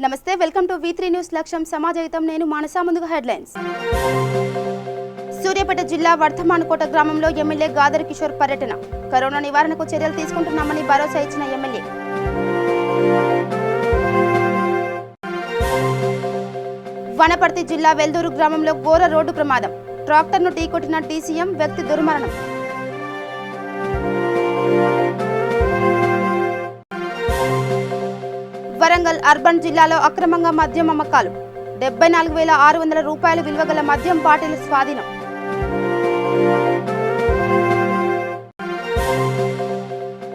నమస్తే, welcome to V3 news. లక్ష్యం సమాజహితం. నేను మానస. ముందుగా హెడ్లైన్స్. సూర్యాపేట జిల్లా వర్ధమానకోట గ్రామంలో ఎమ్మెల్యే గాదర్ కిషోర్ పర్యటన. కరోనా నివారణకు చర్యలు తీసుకుంటున్నామని భరోసా ఇచ్చిన ఎమ్మెల్యే. వనపర్తి జిల్లా వెల్దూరు గ్రామంలో ఘోర రోడ్డు ప్రమాదం. ట్రాక్టర్ను ఢీకొట్టిన DCM వ్యక్తి దుర్మరణం. వరంగల్ అర్బన్ జిల్లాలో అక్రమంగా మద్యం అమ్మకాలు. 74,600 రూపాయలు విలువగల మద్యం బాటిల్ స్వాధీనం.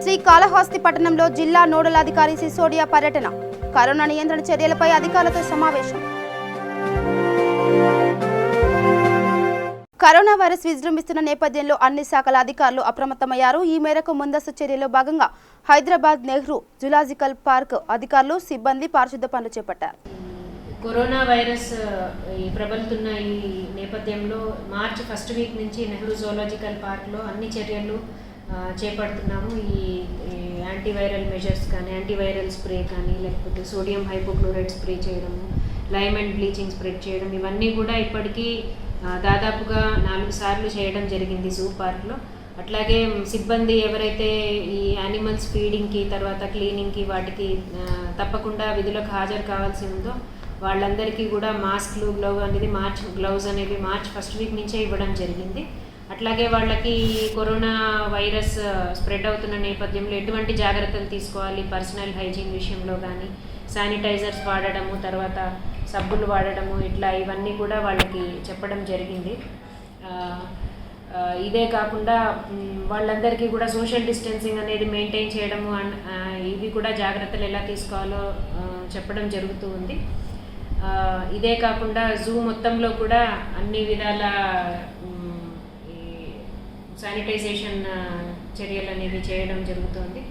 శ్రీకాళహస్తి పట్టణంలో జిల్లా నోడల్ అధికారి సిసోడియా పర్యటన. కరోనా నియంత్రణ చర్యలపై అధికారులతో సమావేశం. కరోనా వైరస్ విజృంభిస్తున్న నేపథ్యంలో అన్ని శాఖల అధికారులు అప్రమత్తమయ్యారు. ఈ మేరకు ముందస్తు చర్యల్లో భాగంగా హైదరాబాద్ నెహ్రూ జులాజికల్ పార్క్ అధికారులు, సిబ్బంది పారిశుద్ధ పనులు చేపట్టారు. కరోనా వైరస్ ప్రబలుతున్న ఈ నేపథ్యంలో మార్చి ఫస్ట్ వీక్ నుంచి నెహ్రూ జులాజికల్ పార్క్లో అన్ని చర్యలు చేపడుతున్నాము. ఈ యాంటీవైరల్ మెజర్స్ కానీ, యాంటీవైరల్ స్ప్రే కానీ, లేకపోతే సోడియం హైపోక్లోరైడ్ స్ప్రే చేయడము, లైమ్ అండ్ బ్లీచింగ్ స్ప్రెడ్ చేయడం, ఇవన్నీ కూడా ఇప్పటికీ దాదాపుగా 4 సార్లు చేయడం జరిగింది జూ పార్క్లో. అట్లాగే సిబ్బంది ఎవరైతే ఈ యానిమల్స్ ఫీడింగ్కి, తర్వాత క్లీనింగ్కి, వాటికి తప్పకుండా విధులకు హాజరు కావాల్సి ఉందో వాళ్ళందరికీ కూడా మాస్క్లు, గ్లౌజ్ అనేవి మార్చ్ ఫస్ట్ వీక్ నుంచే ఇవ్వడం జరిగింది. అట్లాగే వాళ్ళకి కరోనా వైరస్ స్ప్రెడ్ అవుతున్న నేపథ్యంలో ఎటువంటి జాగ్రత్తలు తీసుకోవాలి, పర్సనల్ హైజీన్ విషయంలో కానీ, శానిటైజర్స్ వాడడము, తర్వాత సబ్బులు వాడడము, ఇట్లా ఇవన్నీ కూడా వాళ్ళకి చెప్పడం జరిగింది. ఇదే కాకుండా వాళ్ళందరికీ కూడా సోషల్ డిస్టెన్సింగ్ అనేది మెయింటైన్ చేయడము, ఇవి కూడా జాగ్రత్తలు ఎలా తీసుకోవాలో చెప్పడం జరుగుతూ ఉంది. ఇదే కాకుండా జూ మొత్తంలో కూడా అన్ని విధాల శానిటైజేషన్ చర్యలు అనేవి చేయడం జరుగుతుంది.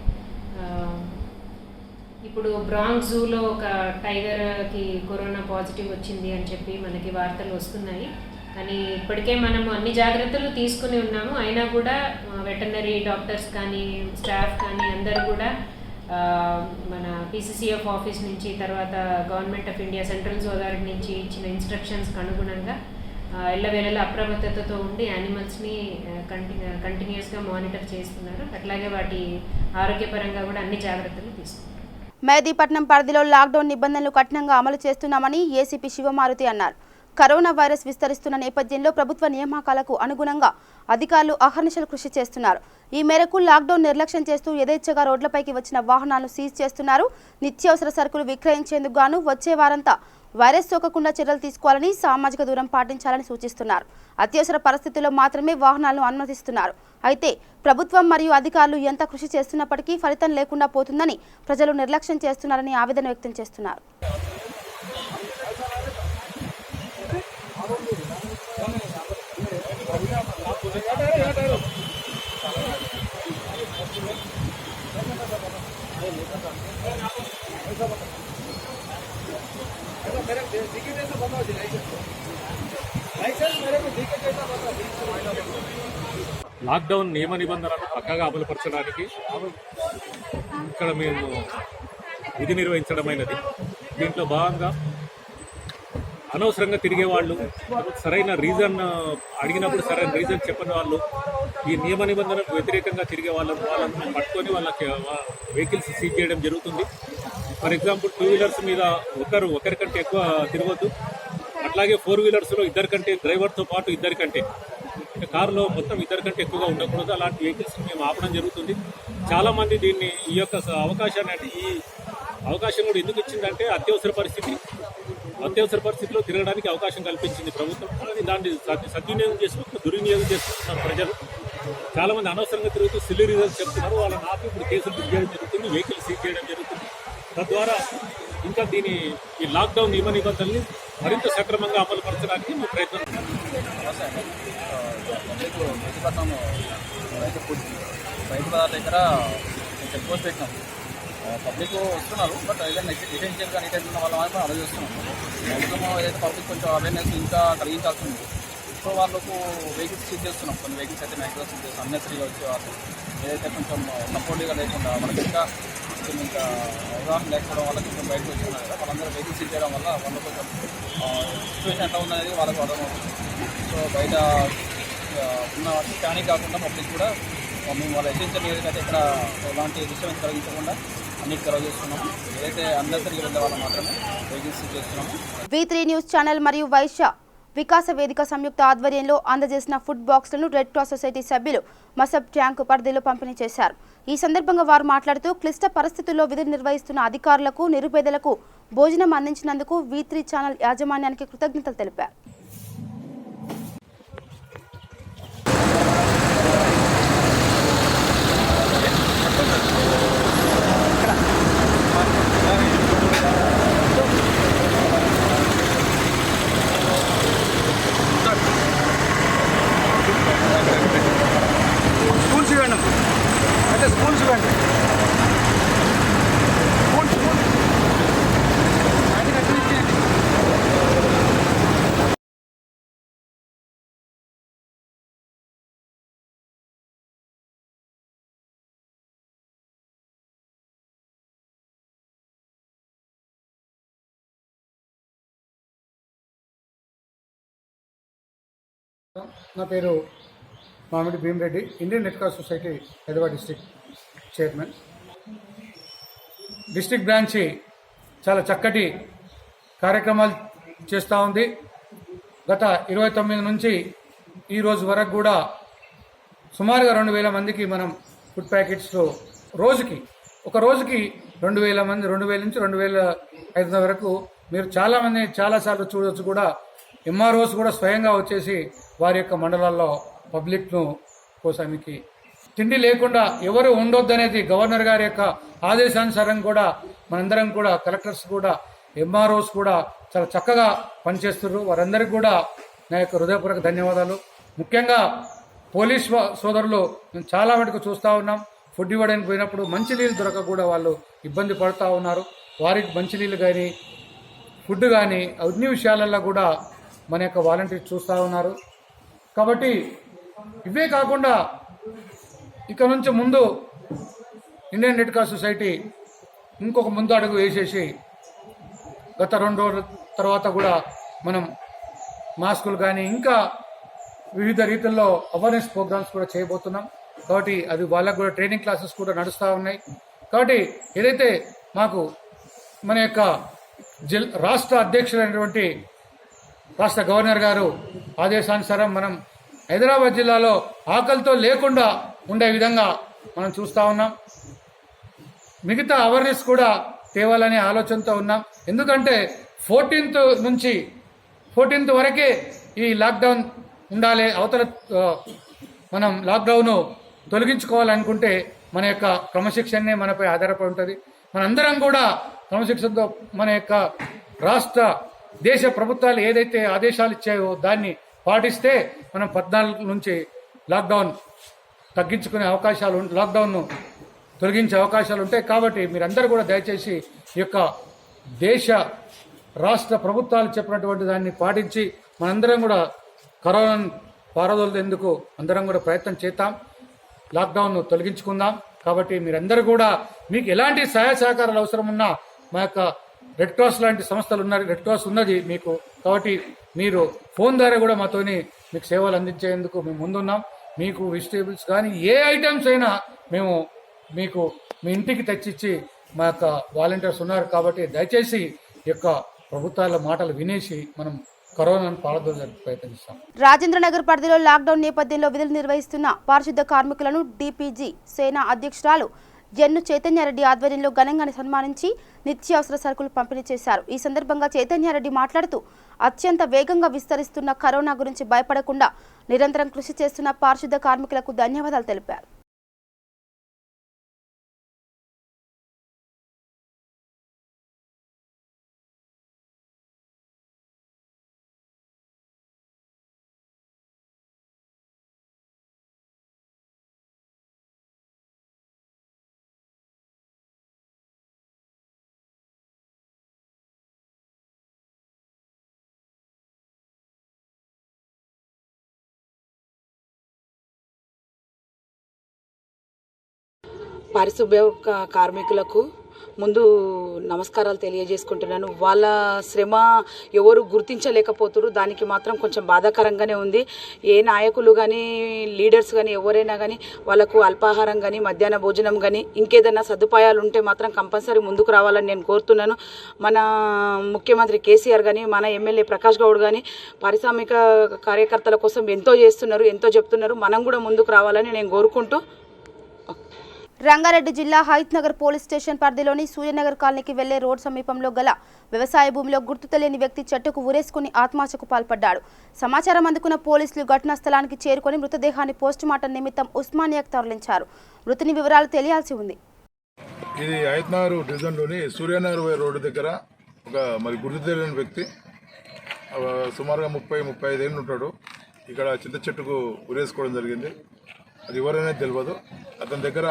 ఇప్పుడు బ్రాంక్స్ జూలో ఒక టైగర్కి కరోనా పాజిటివ్ వచ్చింది అని చెప్పి మనకి వార్తలు వస్తున్నాయి. కానీ ఇప్పటికే మనము అన్ని జాగ్రత్తలు తీసుకుని ఉన్నాము. అయినా కూడా వెటర్నరీ డాక్టర్స్ కానీ, స్టాఫ్ కానీ అందరూ కూడా మన PCCF ఆఫీస్ నుంచి, తర్వాత government of India central authority నుంచి ఇచ్చిన ఇన్స్ట్రక్షన్స్కి అనుగుణంగా ఎల్లవేళలా అప్రమత్తతతో ఉండి యానిమల్స్ని కంటిన్యూస్గా మానిటర్ చేస్తున్నారు. అట్లాగే వాటి ఆరోగ్యపరంగా కూడా అన్ని జాగ్రత్తలు తీసుకున్నారు. మెహదీపట్నం పరిధిలో లాక్డౌన్ నిబంధనలు కఠినంగా అమలు చేస్తున్నామని ఏసీపీ శివమారుతి అన్నారు. కరోనా వైరస్ విస్తరిస్తున్న నేపథ్యంలో ప్రభుత్వ నియామకాలకు అనుగుణంగా అధికారులు అహర్నిశలు కృషి చేస్తున్నారు. ఈ మేరకు లాక్డౌన్ నిర్లక్ష్యం చేస్తూ యథేచ్ఛగా రోడ్లపైకి వచ్చిన వాహనాలను సీజ్ చేస్తున్నారు. నిత్యావసర సరుకులు విక్రయించేందుకు గాను వచ్చే వారంతా వైరస్ సోకకుండా చర్యలు తీసుకోవాలని, సామాజిక దూరం పాటించాలని సూచిస్తున్నారు. అత్యవసర పరిస్థితుల్లో మాత్రమే వాహనాలను అనుమతిస్తున్నారు. అయితే ప్రభుత్వం మరియు అధికారులు ఎంత కృషి చేస్తున్నప్పటికీ ఫలితం లేకుండా పోతుందని ప్రజలు నిర్లక్ష్యం చేస్తున్నారని ఆవేదన వ్యక్తం చేస్తున్నారు. లాక్డౌన్ నియమ నిబంధనలను పక్కాగా అమలుపరచడానికి ఇక్కడ మేము విధి నిర్వహించడమైనది. దీంట్లో భాగంగా అనవసరంగా తిరిగే వాళ్ళు, సరైన రీజన్ అడిగినప్పుడు సరైన రీజన్ చెప్పని వాళ్ళు, ఈ నియమ నిబంధనలకు వ్యతిరేకంగా తిరిగే వాళ్ళను పట్టుకొని వాళ్ళకి వెహికల్స్ సీజ్ చేయడం జరుగుతుంది. ఫర్ ఎగ్జాంపుల్ 2 వీలర్స్ మీద ఒకరికంటే ఎక్కువ తిరగొద్దు. అట్లాగే 4 వీలర్స్లో ఇద్దరికంటే, డ్రైవర్తో పాటు ఇద్దరికంటే, కారులో మొత్తం ఇద్దరికంటే ఎక్కువగా ఉండకూడదు. అలాంటి వెహికల్స్ మేము ఆపడం జరుగుతుంది. చాలామంది దీన్ని ఈ అవకాశాన్ని, అంటే ఈ అవకాశం కూడా ఎందుకు ఇచ్చిందంటే అత్యవసర పరిస్థితిలో తిరగడానికి అవకాశం కల్పించింది ప్రభుత్వం. దాన్ని సద్వినియోగం చేసుకుంటూ దుర్వినియోగం చేసుకుంటున్నారు ప్రజలు. చాలామంది అనవసరంగా తిరుగుతూ సిల్లీ రీజన్స్ చెప్తున్నారు. వాళ్ళని ఆపి ఇప్పుడు కేసులు బుక్ చేయడం జరుగుతుంది, వెహికల్ సీజ్ చేయడం జరుగుతుంది. తద్వారా ఇంకా ఈ లాక్డౌన్ నియమ నిబంధనల్ని మరింత సక్రమంగా అమలుపరచడానికి మేము ప్రయత్నం రైతు బజార్ దగ్గర చెక్ పోస్ట్ పెట్టినాం. పబ్లిక్ వస్తున్నారు, బట్ ఏదైనా ఎసెన్షియల్గా నీట్ ఉన్న వాళ్ళ మాత్రం అలా చేస్తున్నాం. ప్రభుత్వం ఏదైతే పబ్లిక్ కొంచెం అవేర్నెస్ ఇంకా కలిగించాల్సి ఉంది. సో వాళ్ళకు వెహికల్స్ సీజ్ చేస్తున్నాం. కొన్ని వెహికల్స్ అయితే మ్యాక్సిమం సీజ్ చేస్తాం. అన్నెసరీగా వచ్చేవాళ్ళు ఏదైతే కొంచెం సపోర్టివ్గా లేకుండా మనకి ఇంకా అవగాహన లేకపోవడం వల్ల కొంచెం బయటకు వస్తున్నారు కదా, వాళ్ళందరూ వెహికల్స్ సీజ్ చేయడం వల్ల వాళ్ళు కొంచెం సిచ్యువేషన్ ఎట్లా ఉందనేది వాళ్ళకు అర్థమవుతుంది. సో బయట ఉన్న స్కానింగ్ కాకుండా పబ్లిక్ కూడా మేము వాళ్ళ ఎసెన్షియల్ ఏదైతే ఇక్కడ ఎలాంటి డిస్టర్బెన్స్ కలిగించకుండా అన్నిటి కలవ చేస్తున్నాము. ఏదైతే అందరికీ వెళ్ళే వాళ్ళు మాత్రమే వెహికల్స్ చేస్తున్నాము. V3 న్యూస్ ఛానల్ మరియు వైశ్య వికాస వేదిక సంయుక్త ఆధ్వర్యంలో అందజేసిన ఫుడ్ బాక్సులను రెడ్ క్రాస్ సొసైటీ సభ్యులు మసబ్ ట్యాంకు పరిధిలో పంపిణీ చేశారు. ఈ సందర్భంగా వారు మాట్లాడుతూ క్లిష్ట పరిస్థితుల్లో విధులు నిర్వహిస్తున్న అధికారులకు నిరుపేదలకు భోజనం అందించినందుకు V3 ఛానల్ యాజమాన్యానికి కృతజ్ఞతలు తెలిపారు. నా పేరు మామిడి Bheema Reddy, Indian red cross society Hyderabad district chairman. District branch చాలా చక్కటి కార్యక్రమాలు చేస్తూ ఉంది. గత 29 నుంచి ఈ రోజు వరకు కూడా సుమారుగా 2,000 మందికి మనం ఫుడ్ ప్యాకెట్స్లో ఒక రోజుకి 2,000 మంది, 2,000 నుంచి 2,500 వరకు మీరు చాలామంది చాలాసార్లు చూడవచ్చు. కూడా ఎంఆర్ఓస్ కూడా స్వయంగా వచ్చేసి వారి యొక్క మండలాల్లో పబ్లిక్ను కోసానికి తిండి లేకుండా ఎవరు ఉండొద్దనేది గవర్నర్ గారి యొక్క ఆదేశానుసారం కూడా మనందరం కూడా కలెక్టర్స్ కూడా ఎంఆర్ఓస్ కూడా చాలా చక్కగా పనిచేస్తున్నారు. వారందరికీ కూడా నా యొక్క హృదయపూర్వక ధన్యవాదాలు. ముఖ్యంగా పోలీస్ సోదరులు మేము చాలా మటుకు చూస్తూ ఉన్నాం. ఫుడ్ ఇవ్వడానికి పోయినప్పుడు మంచినీళ్ళు దొరక కూడా వాళ్ళు ఇబ్బంది పడుతూ ఉన్నారు. వారికి మంచినీళ్ళు కానీ ఫుడ్ కానీ అన్ని విషయాలలో కూడా మన యొక్క వాలంటీర్స్ చూస్తూ ఉన్నారు. కాబట్టి ఇవే కాకుండా ఇక నుంచి ముందు ఇండియన్ రెడ్ క్రాస్ సొసైటీ ఇంకొక ముందు అడుగు వేసేసి గత 2 రోజుల తర్వాత కూడా మనం మాస్కులు కానీ ఇంకా వివిధ రీతుల్లో అవేర్నెస్ ప్రోగ్రామ్స్ కూడా చేయబోతున్నాం. కాబట్టి అది వాళ్ళకు కూడా ట్రైనింగ్ క్లాసెస్ కూడా నడుస్తూ ఉన్నాయి. కాబట్టి ఏదైతే మాకు మన యొక్క రాష్ట్ర అధ్యక్షులైనటువంటి రాష్ట్ర గవర్నర్ గారు ఆదేశానుసారం మనం హైదరాబాద్ జిల్లాలో ఆకలితో లేకుండా ఉండే విధంగా మనం చూస్తూ ఉన్నాం. మిగతా అవేర్నెస్ కూడా తేవాలనే ఆలోచనతో ఉన్నాం. ఎందుకంటే 14th వరకే ఈ లాక్డౌన్ ఉండాలి. అవతల మనం లాక్డౌన్ తొలగించుకోవాలనుకుంటే మన యొక్క క్రమశిక్షణనే మనపై ఆధారపడి ఉంటుంది. మనందరం కూడా క్రమశిక్షణతో మన యొక్క రాష్ట్ర దేశ ప్రభుత్వాలు ఏదైతే ఆదేశాలు ఇచ్చాయో దాన్ని పాటిస్తే మనం 14 నుంచి లాక్డౌన్ తగ్గించుకునే అవకాశాలు, లాక్డౌన్ను తొలగించే అవకాశాలు ఉంటాయి. కాబట్టి మీరందరూ కూడా దయచేసి ఈ యొక్క దేశ రాష్ట్ర ప్రభుత్వాలు చెప్పినటువంటి దాన్ని పాటించి మనందరం కూడా కరోనాను పారదోలేందుకు అందరం కూడా ప్రయత్నం చేద్దాం, లాక్డౌన్ను తొలగించుకుందాం. కాబట్టి మీరందరూ కూడా మీకు ఎలాంటి సహాయ సహకారాలు అవసరం ఉన్నా మా యొక్క రెడ్ క్రాస్ లాంటి సంస్థలు ఉన్నారు, రెడ్ క్రాస్ ఉన్నది మీకు. కాబట్టి మీరు ఫోన్ ద్వారా కూడా మాతోని మీకు సేవలు అందించేందుకు మేము ముందున్నాం. మీకు వెజిటేబుల్స్ కానీ ఏ ఐటమ్స్ అయినా మేము మీకు మీ ఇంటికి తెచ్చిచ్చి మా యొక్క వాలంటీర్స్ ఉన్నారు. కాబట్టి దయచేసి ఈ యొక్క ప్రభుత్వాల మాటలు వినేసి మనం కరోనాను పారదోలేందుకు ప్రయత్నిస్తాం. రాజేంద్రనగర్ పరిధిలో లాక్డౌన్ నేపథ్యంలో విధులు నిర్వహిస్తున్న పారిశుద్ధ కార్మికులను డిపిజి సేన అధ్యక్షురాలు జన్ను చైతన్యారెడ్డి ఆధ్వర్యంలో ఘనంగా సన్మానించి నిత్యావసర సరుకులు పంపిణీ చేశారు. ఈ సందర్భంగా చైతన్యారెడ్డి మాట్లాడుతూ అత్యంత వేగంగా విస్తరిస్తున్న కరోనా గురించి భయపడకుండా నిరంతరం కృషి చేస్తున్న పారిశుద్ధ కార్మికులకు ధన్యవాదాలు తెలిపారు. పారిశుభ్య కార్మికులకు ముందు నమస్కారాలు తెలియజేసుకుంటున్నాను. వాళ్ళ శ్రమ ఎవరు గుర్తించలేకపోతున్నారు. దానికి మాత్రం కొంచెం బాధాకరంగానే ఉంది. ఏ నాయకులు కానీ లీడర్స్ కానీ ఎవరైనా కానీ వాళ్ళకు అల్పాహారం కానీ మధ్యాహ్న భోజనం కానీ ఇంకేదైనా సదుపాయాలు ఉంటే మాత్రం కంపల్సరీ ముందుకు రావాలని నేను కోరుతున్నాను. మన ముఖ్యమంత్రి కేసీఆర్ కానీ మన ఎమ్మెల్యే ప్రకాష్ గౌడ్ కానీ పారిశ్రామిక కార్యకర్తల కోసం ఎంతో చేస్తున్నారు, ఎంతో చెప్తున్నారు. మనం కూడా ముందుకు రావాలని నేను కోరుకుంటూ రంగారెడ్డి జిల్లా హైత్ నగర్ పోలీస్ స్టేషన్ పరిధిలోని సూర్యనగర్ కాలనీకి వెళ్లే రోడ్ సమీపంలో గల వ్యవసాయ భూమిలో గుర్తు తెలియని వ్యక్తి చెట్టుకు ఉరేసుకుని ఆత్మహత్యకు పాల్పడ్డాడు. సమాచారం అందుకున్న పోలీసులు ఘటనా స్థలానికి చేరుకొని మృతదేహాన్ని పోస్టుమార్టం నిమిత్తం ఉస్మానియాకు తరలించారు. మృతుని వివరాలు తెలియాల్సి ఉంది. ఇది హైత్ నగర్ డివిజన్లోని సూర్యనగర్ రోడ్డు దగ్గర ఒక గుర్తు తెలియని వ్యక్తి సుమారుగా 30-35 ఏళ్ళు ఉంటాడు. ఇక్కడ చింత చెట్టుకు ఉరేసుకోవడం జరిగింది. అది ఎవరైనా తెలియదు. అతని దగ్గర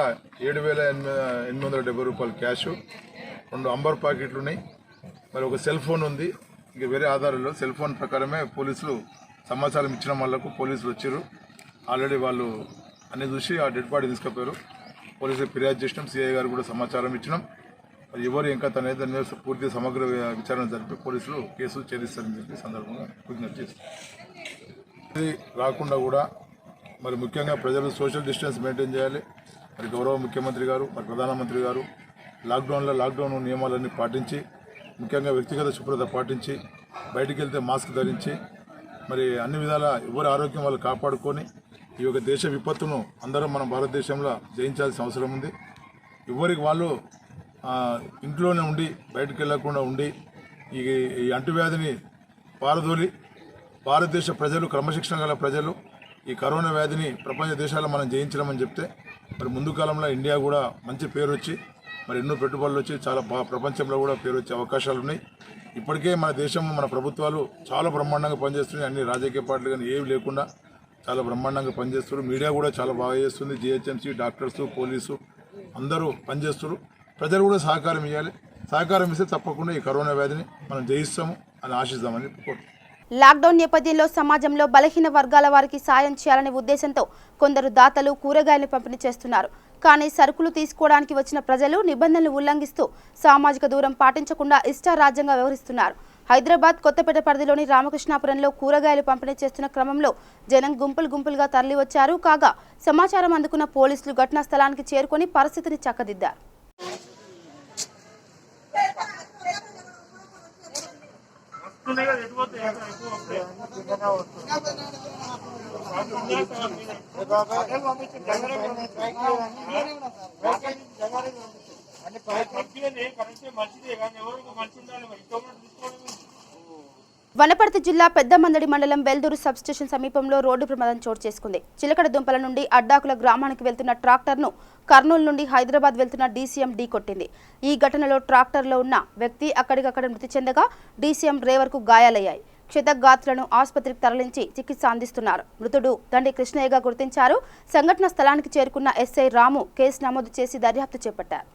7,870 రూపాయలు క్యాష్, 2 అంబర్ ప్యాకెట్లు ఉన్నాయి, మరి ఒక సెల్ ఫోన్ ఉంది. ఇక వేరే ఆధారాలు సెల్ ఫోన్ ప్రకారమే పోలీసులు సమాచారం ఇచ్చిన వాళ్ళకు పోలీసులు వచ్చారు. ఆల్రెడీ వాళ్ళు అన్ని చూసి ఆ డెడ్ బాడీ తీసుకుపోయారు. పోలీసులు ఫిర్యాదు చేసినాం. సిఐ గారు కూడా సమాచారం ఇచ్చినాం. మరి ఎవరు ఇంకా తన దాని పూర్తి సమగ్ర విచారణ జరిపి పోలీసులు కేసు ఛేదిస్తారని చెప్పి సందర్భంగా విజ్ఞప్తి చేస్తారు. ఇది రాకుండా కూడా మరి ముఖ్యంగా ప్రజలు సోషల్ డిస్టెన్స్ మెయింటైన్ చేయాలి. మరి గౌరవ ముఖ్యమంత్రి గారు, మరి ప్రధానమంత్రి గారు లాక్డౌన్ నియమాలన్నీ పాటించి, ముఖ్యంగా వ్యక్తిగత శుభ్రత పాటించి, బయటికి వెళ్తే మాస్క్ ధరించి, మరి అన్ని విధాల ఎవరి ఆరోగ్యం వాళ్ళు కాపాడుకొని ఈ యొక్క దేశ విపత్తును అందరం మనం భారతదేశంలో జయించాల్సిన అవసరం ఉంది. ఎవరికి వాళ్ళు ఇంట్లోనే ఉండి బయటకు వెళ్లకుండా ఉండి ఈ అంటువ్యాధిని పారదోలి భారతదేశ ప్రజలు, క్రమశిక్షణ గల ప్రజలు ఈ కరోనా వ్యాధిని ప్రపంచ దేశాల్లో మనం జయించడమని చెప్తే మరి ముందు కాలంలో ఇండియా కూడా మంచి పేరు వచ్చి మరి ఎన్నో పెట్టుబడులు వచ్చి చాలా ప్రపంచంలో కూడా పేరు వచ్చే అవకాశాలు ఉన్నాయి. ఇప్పటికే మన దేశం, మన ప్రభుత్వాలు చాలా బ్రహ్మాండంగా పనిచేస్తున్నాయి. అన్ని రాజకీయ పార్టీలు కానీ ఏవి లేకుండా చాలా బ్రహ్మాండంగా పనిచేస్తున్నారు. మీడియా కూడా చాలా బాగా చేస్తుంది. జిహెచ్ఎంసీ, డాక్టర్స్, పోలీసు అందరూ పనిచేస్తున్నారు. ప్రజలు కూడా సహకారం ఇవ్వాలి. సహకారం ఇస్తే తప్పకుండా ఈ కరోనా వ్యాధిని మనం జయిస్తాము అని ఆశిస్తామని కోరుతున్నాం. లాక్డౌన్ నేపథ్యంలో సమాజంలో బలహీన వర్గాల వారికి సాయం చేయాలనే ఉద్దేశంతో కొందరు దాతలు కూరగాయలను పంపిణీ చేస్తున్నారు. కానీ సరుకులు తీసుకోవడానికి వచ్చిన ప్రజలు నిబంధనలు ఉల్లంఘిస్తూ సామాజిక దూరం పాటించకుండా ఇష్టారాజ్యంగా వ్యవహరిస్తున్నారు. హైదరాబాద్ కొత్తపేట పరిధిలోని రామకృష్ణాపురంలో కూరగాయలు పంపిణీ చేస్తున్న క్రమంలో జనం గుంపులుగా తరలివచ్చారు. కాగా సమాచారం అందుకున్న పోలీసులు ఘటనా స్థలానికి చేరుకొని పరిస్థితిని చక్కదిద్దారు. వనపర్తి జిల్లా పెద్దమందడి మండలం వెల్దూరు సబ్స్టేషన్ సమీపంలో రోడ్డు ప్రమాదం చోటు చేసుకుంది. చిలకడ దుంపల నుండి అడ్డాకుల గ్రామానికి వెళ్తున్న ట్రాక్టర్ను కర్నూలు నుండి హైదరాబాద్ వెళ్తున్న డీసీఎం ఢీకొట్టింది. ఈ ఘటనలో ట్రాక్టర్లో ఉన్న వ్యక్తి అక్కడికక్కడ మృతి చెందగా డీసీఎం డ్రైవర్కు గాయాలయ్యాయి. క్షతగాత్రులను ఆసుపత్రికి తరలించి చికిత్స అందిస్తున్నారు. మృతుడు దండి కృష్ణయ్యగా గుర్తించారు. సంఘటన స్థలానికి చేరుకున్న ఎస్ఐ రాము కేసు నమోదు చేసి దర్యాప్తు చేపట్టారు.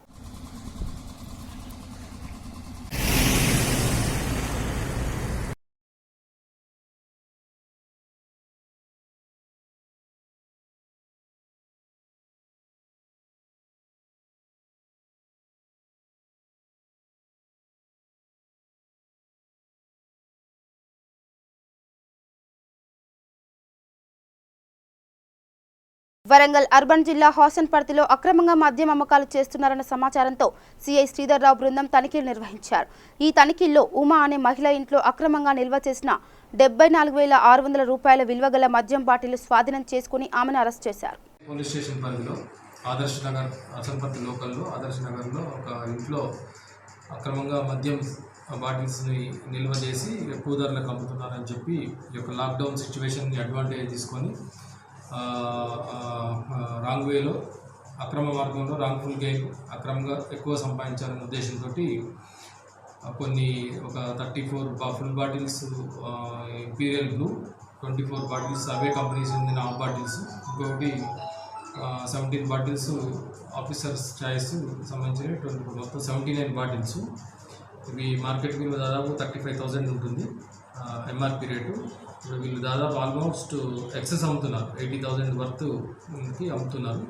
వరంగల్ అర్బన్ జిల్లా హోసన్పర్తిలో అక్రమంగా మద్యం అమ్మకాలు చేస్తున్నారన్న సమాచారంతో సిఐ శ్రీధర్రావు బృందం తనిఖీలు నిర్వహించారు. ఈ తనిఖీల్లో ఉమా అనే మహిళ ఇంట్లో అక్రమంగా నిల్వ చేసిన 74,600 రూపాయల విలువగల మద్యం బాటిల్ స్వాధీనం చేసుకుని ఆమెను అరెస్ట్ చేశారు. పోలీస్ స్టేషన్ పరిధిలో ఆదర్శ్ నగర్ హోసన్పర్తి లోకల్లో ఆదర్శ్ నగర్లో ఒక ఇంట్లో అక్రమంగా మద్యం బాటిల్స్ని నిల్వ చేసి ఎక్కువ ధరలకు అమ్ముతున్నారని చెప్పి ఈ యొక్క లాక్డౌన్ సిచ్యువేషన్ని అడ్వాంటేజ్ తీసుకొని రాంగ్ వేలో అక్రమ మార్గంలో రాంగ్ఫుల్ గెయిన్ అక్రమంగా ఎక్కువ సంపాదించాలనే ఉద్దేశంతో కొన్ని ఒక 34 full bottles imperial blue, 24 bottles అవే కంపెనీస్ చెందిన హాఫ్ బాటిల్స్, ఇంకొకటి 17 బాటిల్స్ ఆఫీసర్స్ చాయిస్ సంబంధించిన మొత్తం 79 బాటిల్స్. ఇవి మార్కెట్ విలువ దాదాపు 35,000 ఉంటుంది ఎంఆర్పి రేటు. ఇప్పుడు వీళ్ళు దాదాపు ఆల్మోస్ట్ ఎక్సెస్ అమ్ముతున్నారు, 80,000 వర్త్కి అమ్ముతున్నారు.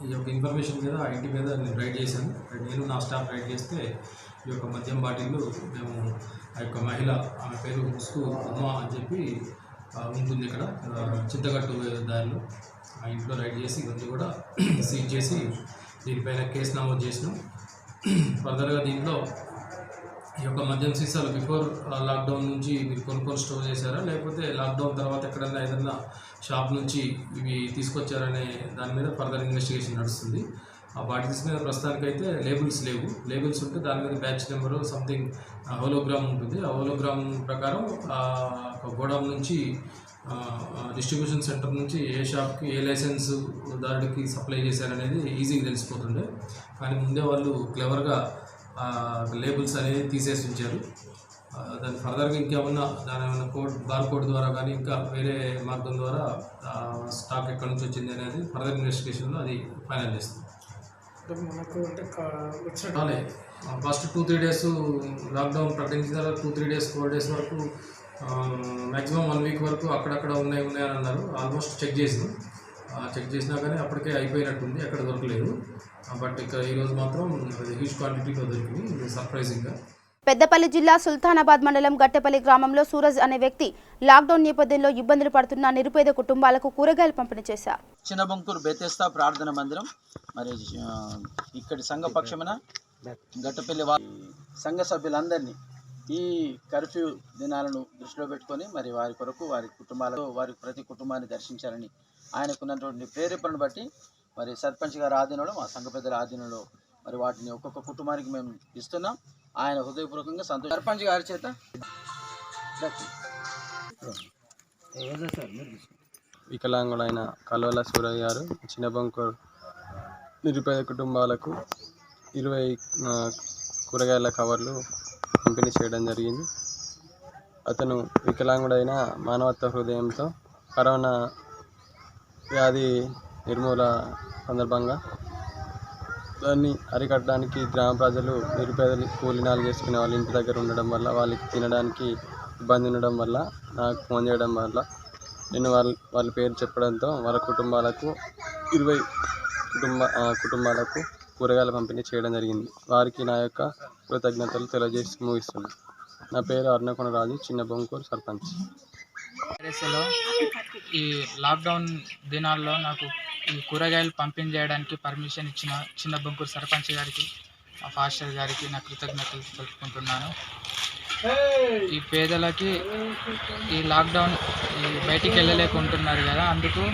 ఈ యొక్క ఇన్ఫర్మేషన్ మీద ఆ ఇంటి మీద నేను రైడ్ చేశాను. నేను నా స్టాఫ్ రైడ్ చేస్తే ఈ యొక్క మద్యం బాటిళ్ళు మేము ఆ యొక్క మహిళ ఆమె పేరు ముస్కు ఉమా అని చెప్పి ఉంటుంది ఇక్కడ చింతగట్టు దారిలో ఆ ఇంట్లో రైడ్ చేసి ఇవన్నీ కూడా సీజ్ చేసి దీనిపైన కేసు నమోదు చేసినాం. ఫర్దర్గా దీంట్లో ఈ యొక్క మద్యం సీసాలు బిఫోర్ లాక్డౌన్ నుంచి మీరు కొనుక్కొని స్టోర్ చేశారా, లేకపోతే లాక్డౌన్ తర్వాత ఎక్కడైనా ఏదైనా షాప్ నుంచి ఇవి తీసుకొచ్చారనే దాని మీద ఫర్దర్ ఇన్వెస్టిగేషన్ నడుస్తుంది. ఆ బాటిల్స్ మీద ప్రస్తుతానికైతే లేబుల్స్ లేవు. లేబుల్స్ ఉంటే దాని మీద బ్యాచ్ నెంబరు సంథింగ్ హోలోగ్రామ్ ఉంటుంది. ఆ హోలోగ్రామ్ ప్రకారం గోడౌన్ నుంచి డిస్ట్రిబ్యూషన్ సెంటర్ నుంచి ఏ షాప్కి ఏ లైసెన్స్ దారుడికి సప్లై చేశారనేది ఈజీగా తెలిసిపోతుండే. కానీ ముందే వాళ్ళు క్లెవర్గా లేబుల్స్ అనేది తీసేసి ఉంచారు. దాని ఫర్దర్గా ఇంకేమన్నా దాని ఏమైనా బార్ కోడ్ ద్వారా కానీ ఇంకా వేరే మార్గం ద్వారా స్టాక్ ఎక్కడి నుంచి వచ్చింది అనేది ఫర్దర్ ఇన్వెస్టిగేషన్లో అది ఫైనల్ చేస్తుంది. ఫస్ట్ 2-3 డేస్ లాక్డౌన్ ప్రకటించిన తర్వాత 2-3 డేస్ 4 డేస్ వరకు మ్యాక్సిమం 1 వీక్ వరకు అక్కడక్కడ ఉన్నాయని అన్నారు. ఆల్మోస్ట్ చెక్ చేసినా కానీ అప్పటికే అయిపోయినట్టుంది, ఎక్కడ దొరకలేదు. బట్ ఇక్కడ ఈరోజు మాత్రం హ్యూజ్ క్వాంటిటీలో దొరికింది సర్ప్రైజింగ్గా. పెద్దపల్లి జిల్లా సుల్తానాబాద్ మండలం గట్టెపల్లి గ్రామంలో సూరజ్ అనే వ్యక్తి లాక్డౌన్ నేపథ్యంలో ఇబ్బందులు పడుతున్న నిరుపేద కుటుంబాలకు కూరగాయలు పంపిణీ చేశారు. చిన్నబంకూరు బెతెస్తా ప్రార్థన మందిరం మరి ఇక్కడి సంఘ పక్షమైన గట్టపల్లి సంఘ సభ్యులందరినీ ఈ కర్ఫ్యూ దినాలను దృష్టిలో పెట్టుకొని మరి వారి కొరకు వారి ప్రతి కుటుంబాన్ని దర్శించాలని ఆయనకున్నటువంటి ప్రేరేపణను బట్టి మరి సర్పంచ్ గారి ఆధీనంలో మా సంఘ పెద్దల ఆధీనంలో మరి వాటిని ఒక్కొక్క కుటుంబానికి మేము ఇస్తున్నాం. ఆయన హృదయపూర్వకంగా సంతోషం. సర్పంచ్ గారి చేత వికలాంగులైన కల్వల సూరయ్య గారు చిన్నబంకూరు నిరుపేద కుటుంబాలకు 20 కూరగాయల కవర్లు పంపిణీ చేయడం జరిగింది. అతను వికలాంగుడైన మానవత్వ హృదయంతో కరోనా వ్యాధి నిర్మూలన సందర్భంగా దాన్ని అరికట్టడానికి గ్రామ ప్రజలు నిరుపేదలు కూలినాలు చేసుకునే వాళ్ళ ఇంటి దగ్గర ఉండడం వల్ల వాళ్ళకి తినడానికి ఇబ్బంది ఉండడం వల్ల నాకు ఫోన్ చేయడం వల్ల నేను వాళ్ళ పేరు చెప్పడంతో వాళ్ళ కుటుంబాలకు 20 కుటుంబాలకు కూరగాయల పంపిణీ చేయడం జరిగింది. వారికి నా యొక్క కృతజ్ఞతలు తెలియజేసి ముగిస్తున్నాను. నా పేరు అర్ణకొండ రాజు, చిన్నబంకూరు సర్పంచ్. ఈ లాక్డౌన్ దినాల్లో నాకు ఈ కూరగాయలు పంపిణీ చేయడానికి పర్మిషన్ ఇచ్చిన చిన్నబంకూరు సర్పంచ్ గారికి, మా ఫాస్టర్ గారికి నా కృతజ్ఞతలు తెలుపుకుంటున్నాను. ఈ పేదలకి ఈ లాక్డౌన్ బయటికి వెళ్ళలేకుంటున్నారు కదా, అందుకు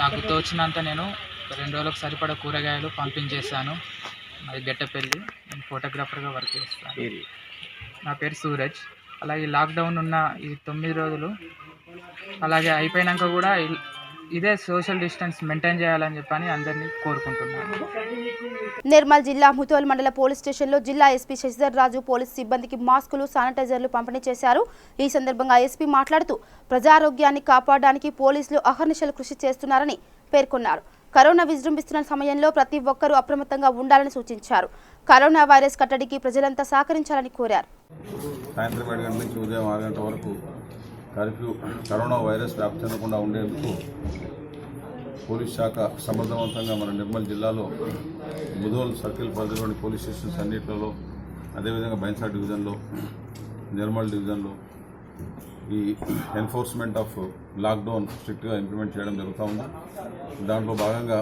నాకు తోచినంత నేను 2 రోజులకు సరిపడా కూరగాయలు పంపిణీ చేశాను. మరి గట్టెపల్లి, నేను ఫోటోగ్రాఫర్గా వర్క్ చేస్తాను. నా పేరు సూరజ్. అలాగే లాక్డౌన్ ఉన్న ఈ 9 రోజులు అలాగే అయిపోయినాక కూడా ఇదే సోషల్ డిస్టెన్స్ మెయింటైన్ చేయాలని చెప్పని అందరినీ కోరుకుంటున్నాను. నిర్మల్ జిల్లా ముతోల్ మండల పోలీస్ స్టేషన్లో జిల్లా ఎస్పీ శశిధర్ రాజు పోలీస్ సిబ్బందికి మాస్కులు, శానిటైజర్లు పంపిణీ చేశారు. ఈ సందర్భంగా ఎస్పీ మాట్లాడుతూ ప్రజారోగ్యాన్ని కాపాడడానికి పోలీసులు అహర్నిశలు కృషి చేస్తున్నారని పేర్కొన్నారు. కరోనా విజృంభిస్తున్న సమయంలో ప్రతి ఒక్కరూ అప్రమత్తంగా ఉండాలని సూచించారు. కరోనా వైరస్ కట్టడికి ప్రజలంతా సహకరించాలని కోరారు. సాయంత్రం 7 గంటల నుంచి ఉదయం 6 గంటల వరకు కర్ఫ్యూ కరోనా వైరస్ వ్యాప్తి చెందకుండా ఉండేందుకు పోలీస్ శాఖ సమర్థవంతంగా మన నిర్మల్ జిల్లాలో ముదోల్ సర్కిల్ పరిధిలోని పోలీస్ స్టేషన్స్ అన్నింటిలో, అదేవిధంగా బైన్సా డివిజన్లో, నిర్మల్ డివిజన్లో ఈ ఎన్ఫోర్స్మెంట్ ఆఫ్ లాక్డౌన్ స్ట్రిక్ట్గా ఇంప్లిమెంట్ చేయడం జరుగుతూ ఉంది. దాంట్లో భాగంగా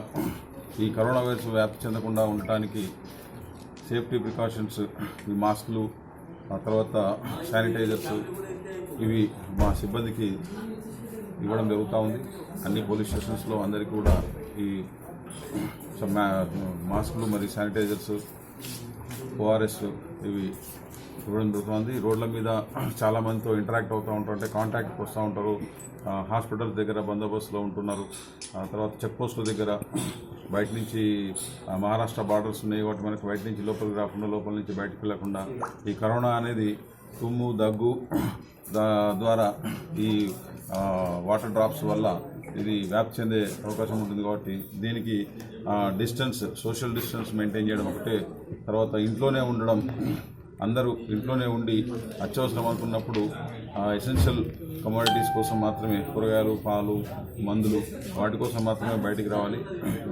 ఈ కరోనా వైరస్ వ్యాప్తి చెందకుండా ఉండటానికి సేఫ్టీ ప్రికాషన్స్, ఈ మాస్కులు, ఆ తర్వాత శానిటైజర్స్ ఇవి మా సిబ్బందికి ఇవ్వడం జరుగుతూ ఉంది. అన్ని పోలీస్ స్టేషన్స్లో అందరికీ కూడా ఈ మాస్కులు మరియు శానిటైజర్స్, ఓఆర్ఎస్ ఇవి ఇవ్వడం జరుగుతుంది. రోడ్ల మీద చాలామందితో ఇంటరాక్ట్ అవుతూ ఉంటారు, అంటే కాంటాక్ట్కి వస్తూ ఉంటారు. హాస్పిటల్స్ దగ్గర బందోబస్తులో ఉంటున్నారు. తర్వాత చెక్ పోస్టుల దగ్గర బయట నుంచి మహారాష్ట్ర బార్డర్స్ ఉన్నాయి, వాటి మనకు బయట నుంచి లోపలికి రాకుండా, లోపల నుంచి బయటకు వెళ్లకుండా ఈ కరోనా అనేది తుమ్ము, దగ్గు ద్వారా ఈ వాటర్ డ్రాప్స్ వల్ల ఇది వ్యాప్తి చెందే అవకాశం ఉంటుంది. కాబట్టి దీనికి సోషల్ డిస్టెన్స్ మెయింటైన్ చేయడం ఒకటే, తర్వాత ఇంట్లోనే ఉండడం, అందరూ ఇంట్లోనే ఉండి అత్యవసరం అనుకున్నప్పుడు ఎసెన్షియల్ కమోడిటీస్ కోసం మాత్రమే కూరగాయలు, పాలు, మందులు వాటి కోసం మాత్రమే బయటికి రావాలి.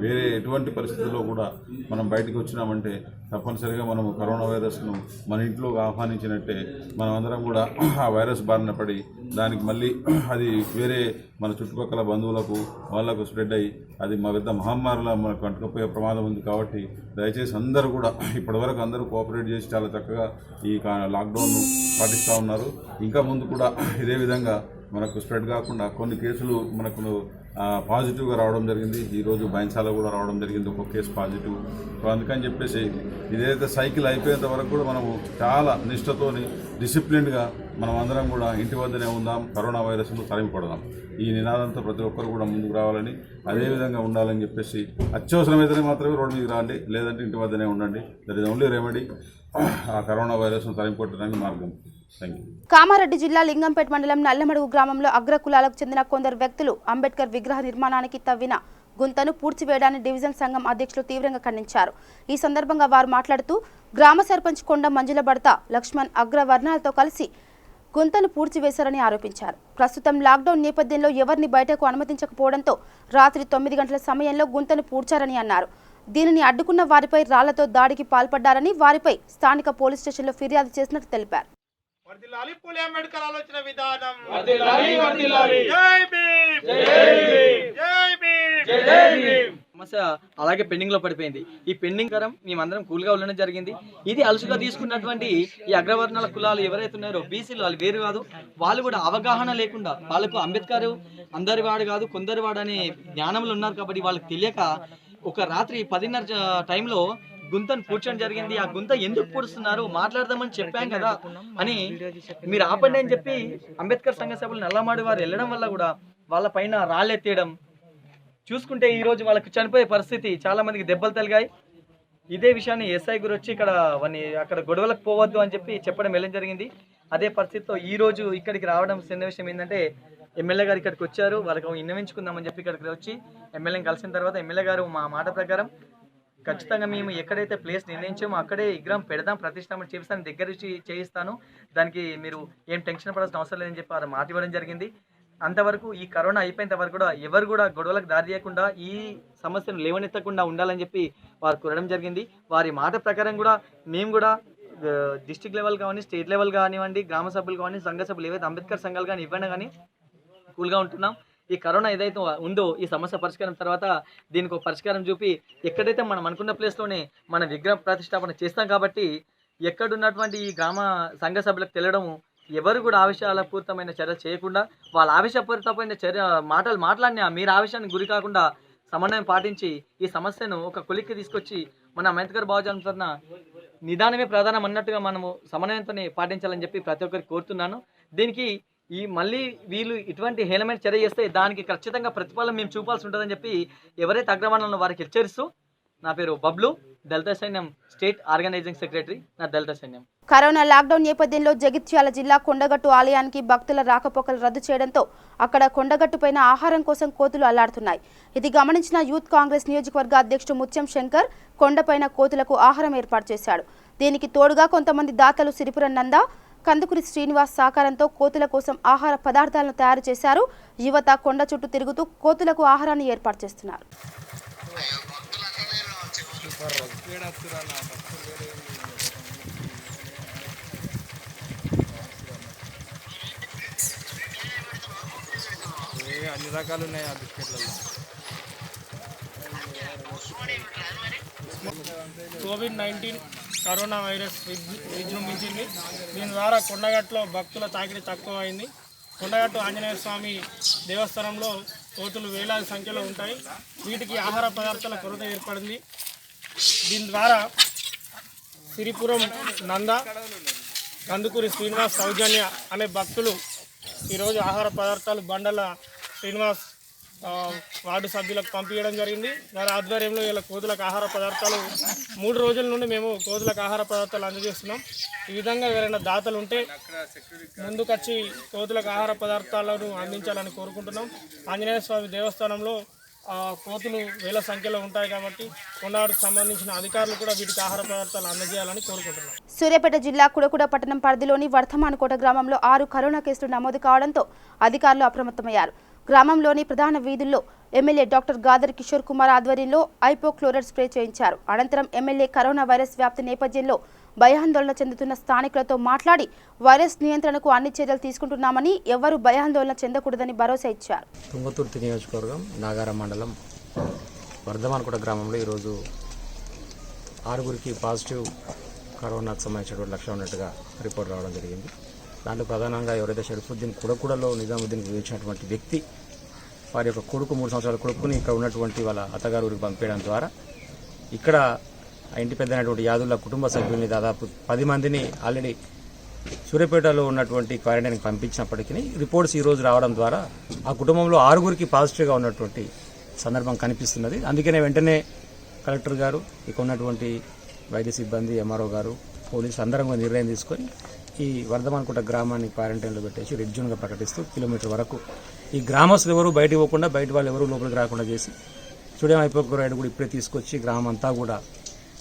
వేరే ఎటువంటి పరిస్థితుల్లో కూడా మనం బయటికి వచ్చినామంటే తప్పనిసరిగా మనము కరోనా వైరస్ను మన ఇంట్లోకి ఆహ్వానించినట్టే మనమందరం కూడా ఆ వైరస్ బారిన పడి దానికి మళ్ళీ అది వేరే మన చుట్టుపక్కల బంధువులకు వాళ్ళకు స్ప్రెడ్ అయ్యి అది మా పెద్ద మహమ్మారిలా మనకు అంటుకుపోయే ప్రమాదం ఉంది. కాబట్టి దయచేసి అందరూ కూడా ఇప్పటివరకు అందరూ కోఆపరేట్ చేసి చాలా చక్కగా ఈ లాక్డౌన్ను పాటిస్తూ ఉన్నారు. ఇంకా ముందు కూడా ఇదే విధంగా మనకు స్ప్రెడ్ కాకుండా కొన్ని కేసులు మనకు పాజిటివ్గా రావడం జరిగింది. ఈరోజు బైన్సాలో కూడా రావడం జరిగింది, ఒక కేసు పాజిటివ్. సో అందుకని చెప్పేసి ఇదైతే సైకిల్ అయిపోయేంత వరకు కూడా మనము చాలా నిష్ఠతోని డిసిప్లిన్డ్గా మనం అందరం కూడా ఇంటి వద్దనే ఉందాం, కరోనా వైరస్ను తరిమిపడదాం. ఈ నినాదంతో ప్రతి ఒక్కరు కూడా ముందుకు రావాలని, అదేవిధంగా ఉండాలని చెప్పేసి అత్యవసరమైతేనే మాత్రమే రోడ్డు మీదకి రాండి, లేదంటే ఇంటి వద్దనే ఉండండి. దట్ ఈజ్ ఓన్లీ రెమెడీ ఆ కరోనా వైరస్ను తరిమికొట్టడానికి మార్గం. కామారెడ్డి జిల్లా లింగంపేట మండలం నల్లమడుగు గ్రామంలో అగ్రకులాలకు చెందిన కొందరు వ్యక్తులు అంబేద్కర్ విగ్రహ నిర్మాణానికి తవ్విన గుంతను పూడ్చివేయడాన్ని డివిజన్ సంఘం అధ్యక్షులు తీవ్రంగా ఖండించారు. ఈ సందర్భంగా వారు మాట్లాడుతూ గ్రామ సర్పంచ్ కొండ మంజుల భర్త లక్ష్మణ్ అగ్రవర్ణాలతో కలిసి గుంతను పూడ్చివేశారని ఆరోపించారు. ప్రస్తుతం లాక్డౌన్ నేపథ్యంలో ఎవరిని బయటకు అనుమతించకపోవడంతో రాత్రి 9 గంటల సమయంలో గుంతను పూడ్చారని అన్నారు. దీనిని అడ్డుకున్న వారిపై రాళ్లతో దాడికి పాల్పడ్డారని, వారిపై స్థానిక పోలీస్ స్టేషన్లో ఫిర్యాదు చేసినట్టు తెలిపారు. సమస్య అలాగే పెండింగ్ లో పడిపోయింది. ఈ పెండింగ్ కరం మేమందరం కూల్గా ఉండడం జరిగింది. ఇది అలసుగా తీసుకున్నటువంటి ఈ అగ్రవర్ణాల కులాలు ఎవరైతే ఉన్నారో బీసీలు, వాళ్ళు వేరు కాదు, వాళ్ళు కూడా అవగాహన లేకుండా వాళ్ళకు అంబేద్కర్ అందరి వాడు కాదు కొందరి వాడు అనే జ్ఞానంలో ఉన్నారు. కాబట్టి వాళ్ళకి తెలియక ఒక రాత్రి 10:30 టైంలో గుంతను పూడ్చడం జరిగింది. ఆ గుంత ఎందుకు పూడుస్తున్నారు మాట్లాడదామని చెప్పాం కదా అని మీరు ఆపండి అని చెప్పి అంబేద్కర్ సంఘ సభలు నల్లమాడి వారు వెళ్ళడం వల్ల కూడా వాళ్ళ పైన రాళ్ళెత్తేయడం చూసుకుంటే ఈ రోజు వాళ్ళకి చనిపోయే పరిస్థితి, చాలా మందికి దెబ్బలు తగిలాయి. ఇదే విషయాన్ని ఎస్ఐ గురు వచ్చి అక్కడ గొడవలకు పోవద్దు అని చెప్పి చెప్పడం వెళ్ళడం జరిగింది. అదే పరిస్థితితో ఈ రోజు ఇక్కడికి రావడం చిన్న విషయం ఏంటంటే ఎమ్మెల్యే గారు ఇక్కడికి వచ్చారు. వాళ్ళకి విన్నవించుకుందామని చెప్పి ఇక్కడికి వచ్చి ఎమ్మెల్యేని కలిసిన తర్వాత ఎమ్మెల్యే గారు మా మాట ప్రకారం ఖచ్చితంగా మేము ఎక్కడైతే ప్లేస్ నిర్ణయించామో అక్కడే విగ్రహం పెడదాం, ప్రతిష్టాపన చేపిస్తాను, దగ్గర చేయిస్తాను, దానికి మీరు ఏం టెన్షన్ పడాల్సిన అవసరం లేదని చెప్పి వారు మాట ఇవ్వడం జరిగింది. అంతవరకు ఈ కరోనా అయిపోయేంత వరకు కూడా ఎవరు కూడా గొడవలకు దారి తీయకుండా ఈ సమస్యను లేవనెత్తకుండా ఉండాలని చెప్పి వారు కోరడం జరిగింది. వారి మాట ప్రకారం కూడా మేము కూడా డిస్ట్రిక్ట్ లెవెల్ కానీ స్టేట్ లెవెల్ కానివ్వండి, గ్రామ సభ్యులు కానీ సంఘ సభ్యులు ఏవైతే అంబేద్కర్ సంఘాలు కానీ ఇవ్వడం కానీ కూల్గా ఉంటున్నాం. ఈ కరోనా ఏదైతే ఉందో ఈ సమస్య పరిష్కారం తర్వాత దీనికి ఒక పరిష్కారం చూపి ఎక్కడైతే మనం అనుకున్న ప్లేస్లోనే మన విగ్రహ ప్రతిష్టాపన చేస్తాం. కాబట్టి ఎక్కడున్నటువంటి ఈ గ్రామ సంఘ సభ్యులకు తెలియడము ఎవరు కూడా ఆవేశపూరితమైన చర్య చేయకుండా వాళ్ళ ఆవేశపూరితమైన మాటలు మాట్లాడినా మీరు ఆవేశానికి గురి కాకుండా సమన్వయం పాటించి ఈ సమస్యను ఒక కొలిక్కి తీసుకొచ్చి మన అంబేద్కర్ భావజాలం తరఫున నిదానమే ప్రధానం అన్నట్టుగా మనము సమన్వయంతోనే పాటించాలని చెప్పి ప్రతి ఒక్కరికి కోరుతున్నాను. దీనికి మళ్ళీ వీళ్ళు ఇటువంటి హేళమైన చర్య చేస్తే దానికి ఖచ్చితంగా ప్రతిఫలం మేము చూపాల్సి ఉంటుందని చెప్పి ఎవరైతే అగ్రవర్ణంలో వారికి హెచ్చరిస్తూ, నా పేరు బబ్లు, దళిత సైన్యం స్టేట్ ఆర్గనైజింగ్ సెక్రటరీ, నా దళిత సైన్యం. కరోనా లాక్డౌన్ నేపథ్యంలో జగిత్యాల జిల్లా కొండగట్టు ఆలయానికి భక్తుల రాకపోకలు రద్దు చేయడంతో అక్కడ కొండగట్టుపైన ఆహారం కోసం కోతులు అల్లాడుతున్నాయి. ఇది గమనించిన యూత్ కాంగ్రెస్ నియోజకవర్గ అధ్యక్షుడు ముత్యం శంకర్ కొండపైన కోతులకు ఆహారం ఏర్పాటు చేశాడు. దీనికి తోడుగా కొంతమంది దాతలు సిరిపురం నంద, కందుకూరి శ్రీనివాస్ సహకారంతో కోతుల కోసం ఆహార పదార్థాలను తయారు చేశారు. యువత కొండ చుట్టూ తిరుగుతూ కోతులకు ఆహారాన్ని ఏర్పాటు చేస్తున్నారు. అన్ని రకాలు ఉన్నాయి ఆ బిస్కెట్లలో. కోవిడ్-19 కరోనా వైరస్ విజృంభించింది. దీని ద్వారా కొండగట్టులో భక్తుల తాకిడి తక్కువ అయింది. కొండగట్టు ఆంజనేయ స్వామి దేవస్థానంలో కోతులు వేలాది సంఖ్యలో ఉంటాయి. వీటికి ఆహార పదార్థాల కొరత ఏర్పడింది. దీని ద్వారా సిరిపురం నంద, కందుకూరి శ్రీనివాస్ సౌజన్య అనే భక్తులు ఈరోజు ఆహార పదార్థాలు బండల శ్రీనివాస్ వార్డు సభ్యులకు పంపించడం జరిగింది. వారి ఆధ్వర్యంలో ఇలా కోతులకు ఆహార పదార్థాలు 3 రోజుల నుండి మేము కోతులకు ఆహార పదార్థాలు అందజేస్తున్నాం. ఈ విధంగా ఎవరైనా దాతలు ఉంటే ముందుకొచ్చి కోతులకు ఆహార పదార్థాలను అందించాలని కోరుకుంటున్నాం. ఆంజనేయ స్వామి దేవస్థానంలో కోతులు వేల సంఖ్యలో ఉంటాయి కాబట్టి కొండవాడికి సంబంధించిన అధికారులు కూడా వీటికి ఆహార పదార్థాలు అందజేయాలని కోరుకుంటున్నాం. సూర్యాపేట జిల్లా కుడకుడ పట్టణం పరిధిలోని వర్ధమానకోట గ్రామంలో 6 కరోనా కేసులు నమోదు కావడంతో అధికారులు అప్రమత్తమయ్యారు. గ్రామంలోని ప్రధాన వీధుల్లో ఎమ్మెల్యే డాక్టర్ గాదర్ కిషోర్ కుమార్ ఆధ్వర్యంలో హైపోక్లోరైడ్ స్ప్రే చేయించారు. అనంతరం ఎమ్మెల్యే కరోనా వైరస్ వ్యాప్తి నేపథ్యంలో భయాందోళన చెందుతున్న స్థానికులతో మాట్లాడి వైరస్ నియంత్రణకు అన్ని చర్యలు తీసుకుంటున్నామని, ఎవరూ భయాందోళన చెందకూడదని భరోసా ఇచ్చారు. తుంగతుర్తి నియోజకవర్గం నాగారం మండలం వర్ధమానకోట గ్రామంలో ఈరోజు 6గురికి పాజిటివ్ కరోనాకు సంబంధించినటువంటి లక్షణం ఉన్నట్టుగా రిపోర్ట్ రావడం జరిగింది. దాంట్లో ప్రధానంగా ఎవరైతే షరీఫుద్దీన్ కుడకుడలో నిజాముద్దీన్కి వేయించినటువంటి వ్యక్తి వారి యొక్క కొడుకు 3 సంవత్సరాల కొడుకుని ఇక్కడ ఉన్నటువంటి వాళ్ళ అత్తగారు ఊరికి పంపించడం ద్వారా ఇక్కడ ఆ ఇంటి పెద్ద అయినటువంటి యాదుల్లా కుటుంబ సభ్యుల్ని దాదాపు 10 మందిని ఆల్రెడీ సూర్యాపేటలో ఉన్నటువంటి క్వారంటైన్కి పంపించినప్పటికీ రిపోర్ట్స్ ఈరోజు రావడం ద్వారా ఆ కుటుంబంలో 6గురికి పాజిటివ్గా ఉన్నటువంటి సందర్భం కనిపిస్తున్నది. అందుకనే వెంటనే కలెక్టర్ గారు, ఇక ఉన్నటువంటి వైద్య సిబ్బంది, ఎంఆర్ఓ గారు, పోలీసులు అందరం కూడా నిర్ణయం తీసుకొని ఈ వర్ధమానకోట గ్రామాన్ని క్వారంటైన్లో పెట్టేసి రెడ్ జోన్గా ప్రకటిస్తూ కిలోమీటర్ వరకు ఈ గ్రామస్తులు ఎవరు బయటకు పోకుండా, బయట వాళ్ళు ఎవరు లోపలికి రాకుండా చేసి స్టూడియం హైపోక్లోరైడ్ కూడా ఇప్పుడే తీసుకొచ్చి గ్రామం అంతా కూడా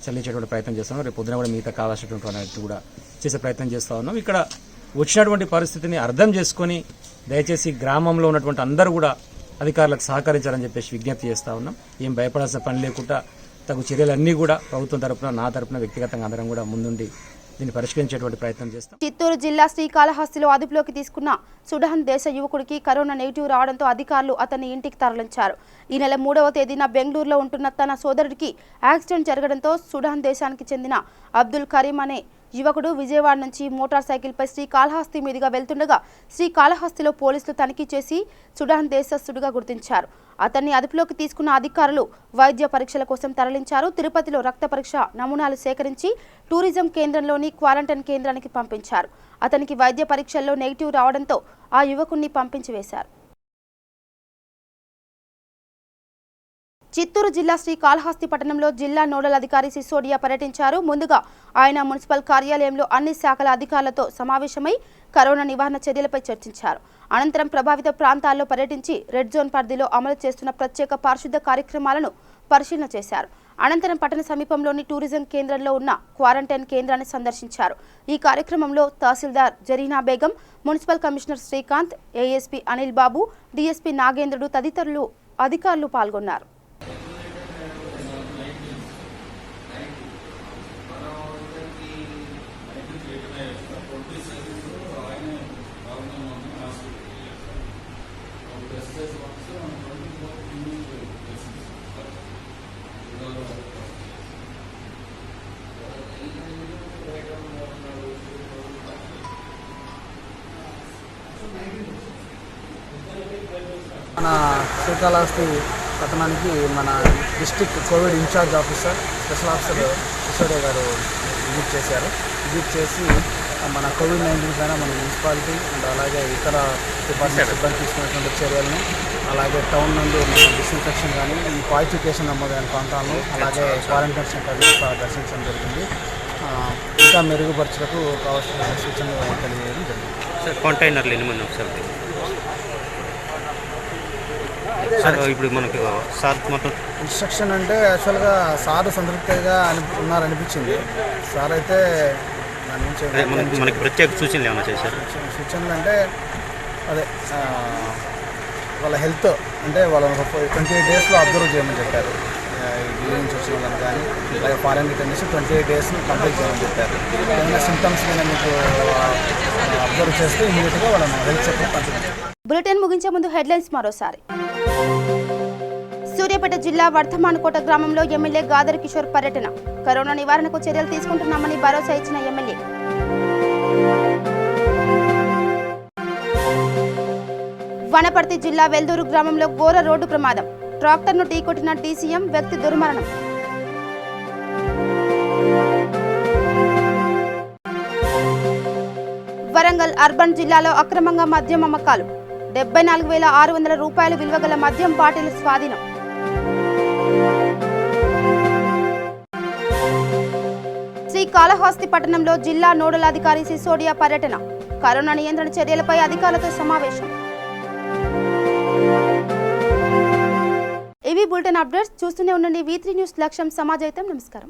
చల్లించేటువంటి ప్రయత్నం చేస్తున్నాం. రేపు పొద్దున కూడా మిగతా కావాల్సినటువంటి అనేది కూడా చేసే ప్రయత్నం చేస్తూ ఉన్నాం. ఇక్కడ వచ్చినటువంటి పరిస్థితిని అర్థం చేసుకొని దయచేసి గ్రామంలో ఉన్నటువంటి అందరూ కూడా అధికారులకు సహకరించాలని చెప్పేసి విజ్ఞప్తి చేస్తూ ఉన్నాం. ఏం భయపడాల్సిన పని లేకుండా తగు చర్యలన్నీ కూడా ప్రభుత్వం తరపున, నా తరపున వ్యక్తిగతంగా అందరం కూడా ముందుండి దీన్ని పరిష్కరించేటువంటి ప్రయత్నం చేస్తాం. చిత్తూరు జిల్లా శ్రీకాళహస్తిలో అదుపులోకి తీసుకున్న సుడాన్ దేశ యువకుడికి కరోనా నెగిటివ్ రావడంతో అధికారులు అతన్ని ఇంటికి తరలించారు. ఈ నెల 3వ తేదీన బెంగళూరులో ఉంటున్న తన సోదరుడికి యాక్సిడెంట్ జరగడంతో సుడాన్ దేశానికి చెందిన అబ్దుల్ కరీం అనే యువకుడు విజయవాడ నుంచి మోటార్ సైకిల్పై శ్రీకాళహస్తి మీదుగా వెళ్తుండగా శ్రీకాళహస్తిలో పోలీసులు తనిఖీ చేసి సుడాన్ దేశస్థుడిగా గుర్తించారు. అతన్ని అదుపులోకి తీసుకున్న అధికారులు వైద్య పరీక్షల కోసం తరలించారు. తిరుపతిలో రక్త పరీక్ష నమూనాలు సేకరించి టూరిజం కేంద్రంలోని క్వారంటైన్ కేంద్రానికి పంపించారు. అతనికి వైద్య పరీక్షల్లో నెగిటివ్ రావడంతో ఆ యువకుణ్ణి పంపించి వేశారు. చిత్తూరు జిల్లా శ్రీకాళహస్తి పట్టణంలో జిల్లా నోడల్ అధికారి సిసోడియా పర్యటించారు. ముందుగా ఆయన మున్సిపల్ కార్యాలయంలో అన్ని శాఖల అధికారులతో సమావేశమై కరోనా నివారణ చర్యలపై చర్చించారు. అనంతరం ప్రభావిత ప్రాంతాల్లో పర్యటించి రెడ్ జోన్ పరిధిలో అమలు చేస్తున్న ప్రత్యేక పారిశుద్ధ కార్యక్రమాలను పరిశీలన చేశారు. అనంతరం పట్టణ సమీపంలోని టూరిజం కేంద్రంలో ఉన్న క్వారంటైన్ కేంద్రాన్ని సందర్శించారు. ఈ కార్యక్రమంలో తహసీల్దార్ Zarina Begum, municipal commissioner Srikanth, ASP Anil Babu, DSP Nagendrudu తదితరులు అధికారులు పాల్గొన్నారు. మన శ్రీకాళహస్తి పట్టణానికి మన district covid incharge officer, special officer Sisodia గారు విజిట్ చేశారు. విజిట్ చేసి మన కోవిడ్-19 పైన మన మున్సిపాలిటీ అండ్ అలాగే ఇతర డిపార్ట్మెంట్ సిబ్బంది తీసుకున్నటువంటి చర్యలను, అలాగే టౌన్ నుండి మన డిస్ఇన్ఫెక్షన్ కానీ ఈ పాజిటివ్ కేసులు నమోదైన ప్రాంతాలను, అలాగే క్వారంటైన్ సెంటర్లు దర్శించడం జరిగింది. ఇంకా మెరుగుపరచుటకు కావాల్సిన సూచనలు తెలియజేయడం జరిగింది. కంటైనర్లు ఎన్ని మంది ఒకసారి ఇప్పుడు మనకి సార్ మొత్తం ఇన్స్ట్రక్షన్ అంటే యాక్చువల్గా సార్ సంతృప్తిగా ఉన్నారనిపించింది. సార్ అయితే దాని నుంచి మనకి ప్రత్యేక సూచనలు ఏమైనా చేశారు? సూచనలు అంటే అదే వాళ్ళ హెల్త్ అంటే వాళ్ళ 28 డేస్లో అబ్జర్వ్ చేయమని చెప్పారు. ఢిల్లీ నుంచి వచ్చిన వాళ్ళని కానీ అలాగే ఫారెన్ రిటర్న్ చేసి 28 డేస్ని కంప్లీట్ చేయమని చెప్పారు. ఏమైనా సింటమ్స్ మీద మీకు అబ్జర్వ్ చేస్తే ఇమీడియట్గా వాళ్ళని హెల్త్ చెకప్ పంపించారు. బులెటిన్ ముగించే ముందు హెడ్లైన్స్ మరోసారి. సూర్యాపేట జిల్లా వర్ధమానకోట గ్రామంలో ఎమ్మెల్యే గాదర్ కిషోర్ పర్యటన. కరోనా నివారణకు చర్యలు తీసుకుంటున్నామని భరోసా ఇచ్చిన ఎమ్మెల్యే. వనపర్తి జిల్లా వెల్దూరు గ్రామంలో ఘోర రోడ్డు ప్రమాదం. ట్రాక్టర్ను ఢీకొట్టిన డీసీఎం, వ్యక్తి దుర్మరణం. వరంగల్ అర్బన్ జిల్లాలో అక్రమంగా మద్యం అమ్మకాలు. 74,600 రూపాయలు విలువ గల మద్యం బాటిల్ స్వాధీనం. శ్రీకాళహస్తి పట్టణంలో జిల్లా నోడల్ అధికారి సిసోడియా పర్యటన. కరోనా నియంత్రణ చర్యలపై అధికారులతో సమావేశం. ఇవి బులెటిన్ అప్డేట్స్. చూస్తూనే ఉండండి V3 న్యూస్. లక్ష్యం సమాజయితం. నమస్కారం.